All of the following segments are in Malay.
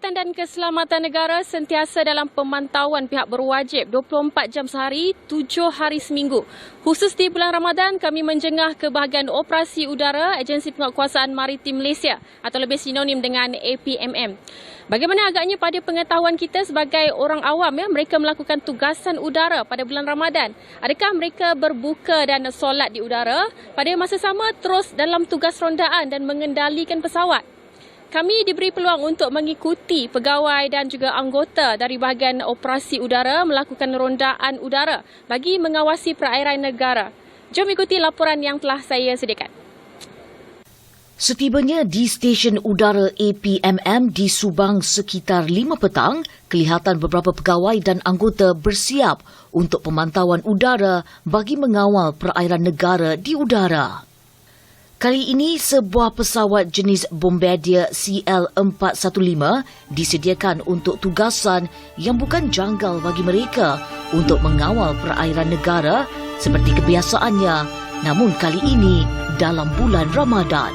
Kesihatan dan Keselamatan Negara sentiasa dalam pemantauan pihak berwajib 24 jam sehari, 7 hari seminggu. Khusus di bulan Ramadan, kami menjengah ke bahagian operasi udara Agensi Penguatkuasaan Maritim Malaysia atau lebih sinonim dengan APMM. Bagaimana agaknya pada pengetahuan kita sebagai orang awam, mereka melakukan tugasan udara pada bulan Ramadan? Adakah mereka berbuka dan solat di udara pada masa sama terus dalam tugas rondaan dan mengendalikan pesawat? Kami diberi peluang untuk mengikuti pegawai dan juga anggota dari bahagian operasi udara melakukan rondaan udara bagi mengawasi perairan negara. Jom ikuti laporan yang telah saya sediakan. Setibanya di stesen udara APMM di Subang sekitar 5 petang, kelihatan beberapa pegawai dan anggota bersiap untuk pemantauan udara bagi mengawal perairan negara di udara. Kali ini, sebuah pesawat jenis Bombardier CL-415 disediakan untuk tugasan yang bukan janggal bagi mereka untuk mengawal perairan negara seperti kebiasaannya, namun kali ini dalam bulan Ramadan.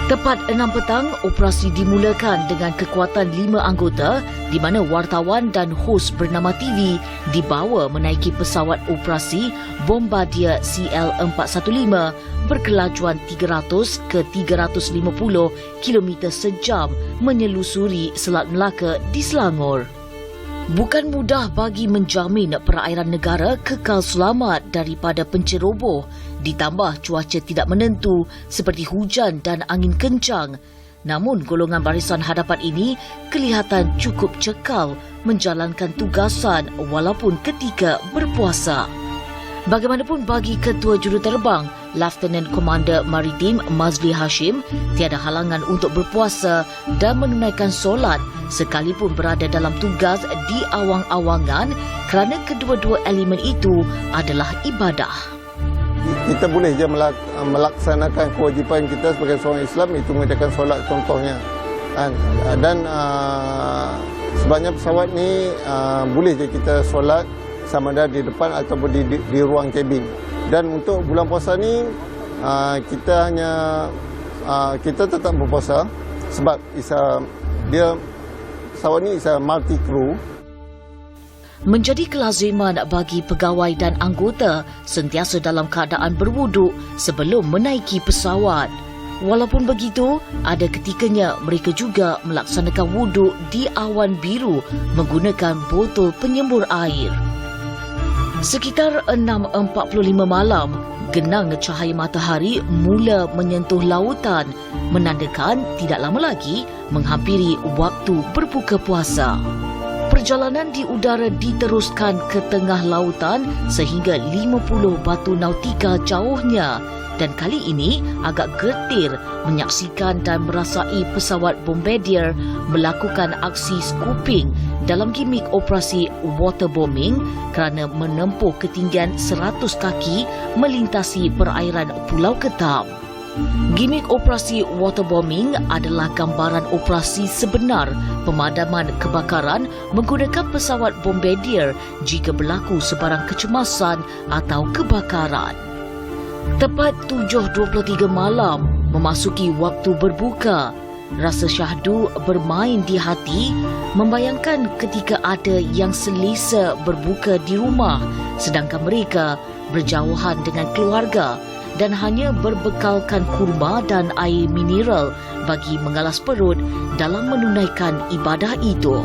Tepat 6 petang, operasi dimulakan dengan kekuatan 5 anggota di mana wartawan dan hos bernama TV dibawa menaiki pesawat operasi Bombardier CL-415 berkelajuan 300 ke 350 km sejam menyelusuri Selat Melaka di Selangor. Bukan mudah bagi menjamin perairan negara kekal selamat daripada penceroboh, ditambah cuaca tidak menentu seperti hujan dan angin kencang. Namun golongan barisan hadapan ini kelihatan cukup cekal menjalankan tugasan walaupun ketika berpuasa. Bagaimanapun bagi Ketua Juruterbang, Lieutenant Commander Maritim Mazli Hashim, tiada halangan untuk berpuasa dan menunaikan solat sekalipun berada dalam tugas di awang-awangan kerana kedua-dua elemen itu adalah ibadah. Kita boleh je melaksanakan kewajipan kita sebagai seorang Islam, itu mengerjakan solat contohnya. Dan sebabnya pesawat ni boleh je kita solat sama ada di depan ataupun di ruang kabin. Dan untuk bulan puasa ni kita tetap berpuasa sebab pesawat ni multi crew. Menjadi kelaziman bagi pegawai dan anggota sentiasa dalam keadaan berwuduk sebelum menaiki pesawat. Walaupun begitu, ada ketikanya mereka juga melaksanakan wuduk di awan biru menggunakan botol penyembur air. Sekitar 6.45 malam, genang cahaya matahari mula menyentuh lautan, menandakan tidak lama lagi menghampiri waktu berbuka puasa. Perjalanan di udara diteruskan ke tengah lautan sehingga 50 batu nautika jauhnya, dan kali ini agak getir menyaksikan dan merasai pesawat Bombardier melakukan aksi scooping dalam gimik operasi waterbombing kerana menempuh ketinggian 100 kaki melintasi perairan Pulau Ketam. Gimik operasi waterbombing adalah gambaran operasi sebenar pemadaman kebakaran menggunakan pesawat Bombardier jika berlaku sebarang kecemasan atau kebakaran. Tepat 7.23 malam memasuki waktu berbuka, rasa syahdu bermain di hati membayangkan ketika ada yang selesa berbuka di rumah sedangkan mereka berjauhan dengan keluarga dan hanya berbekalkan kurma dan air mineral bagi mengalas perut dalam menunaikan ibadah itu.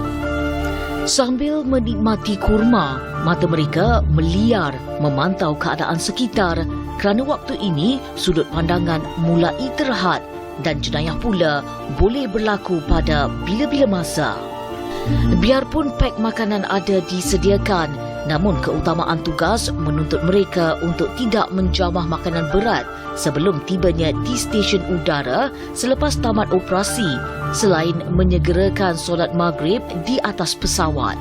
Sambil menikmati kurma, mata mereka meliar memantau keadaan sekitar kerana waktu ini sudut pandangan mulai terhad dan jenayah pula boleh berlaku pada bila-bila masa. Biarpun pek makanan ada disediakan, namun keutamaan tugas menuntut mereka untuk tidak menjamah makanan berat sebelum tibanya di stesen udara selepas tamat operasi, selain menyegerakan solat maghrib di atas pesawat.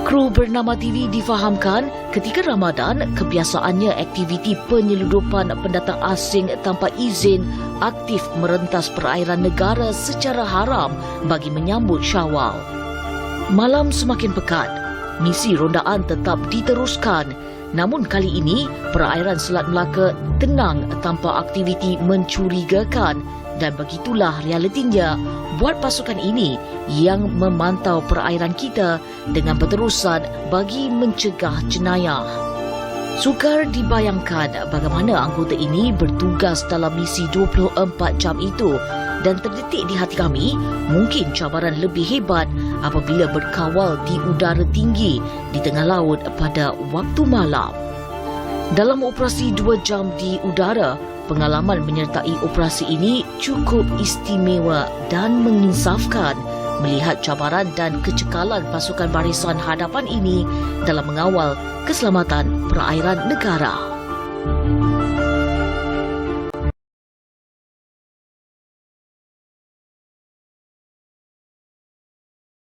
Kru bernama TV difahamkan ketika Ramadan kebiasaannya aktiviti penyeludupan pendatang asing tanpa izin aktif merentas perairan negara secara haram bagi menyambut Syawal. Malam semakin pekat, misi rondaan tetap diteruskan, namun kali ini perairan Selat Melaka tenang tanpa aktiviti mencurigakan dan begitulah realitinya buat pasukan ini yang memantau perairan kita dengan berterusan bagi mencegah jenayah. Sukar dibayangkan bagaimana anggota ini bertugas dalam misi 24 jam itu dan terdetik di hati kami mungkin cabaran lebih hebat apabila berkawal di udara tinggi di tengah laut pada waktu malam. Dalam operasi 2 jam di udara, pengalaman menyertai operasi ini cukup istimewa dan menginsafkan melihat cabaran dan kecekalan pasukan barisan hadapan ini dalam mengawal keselamatan perairan negara.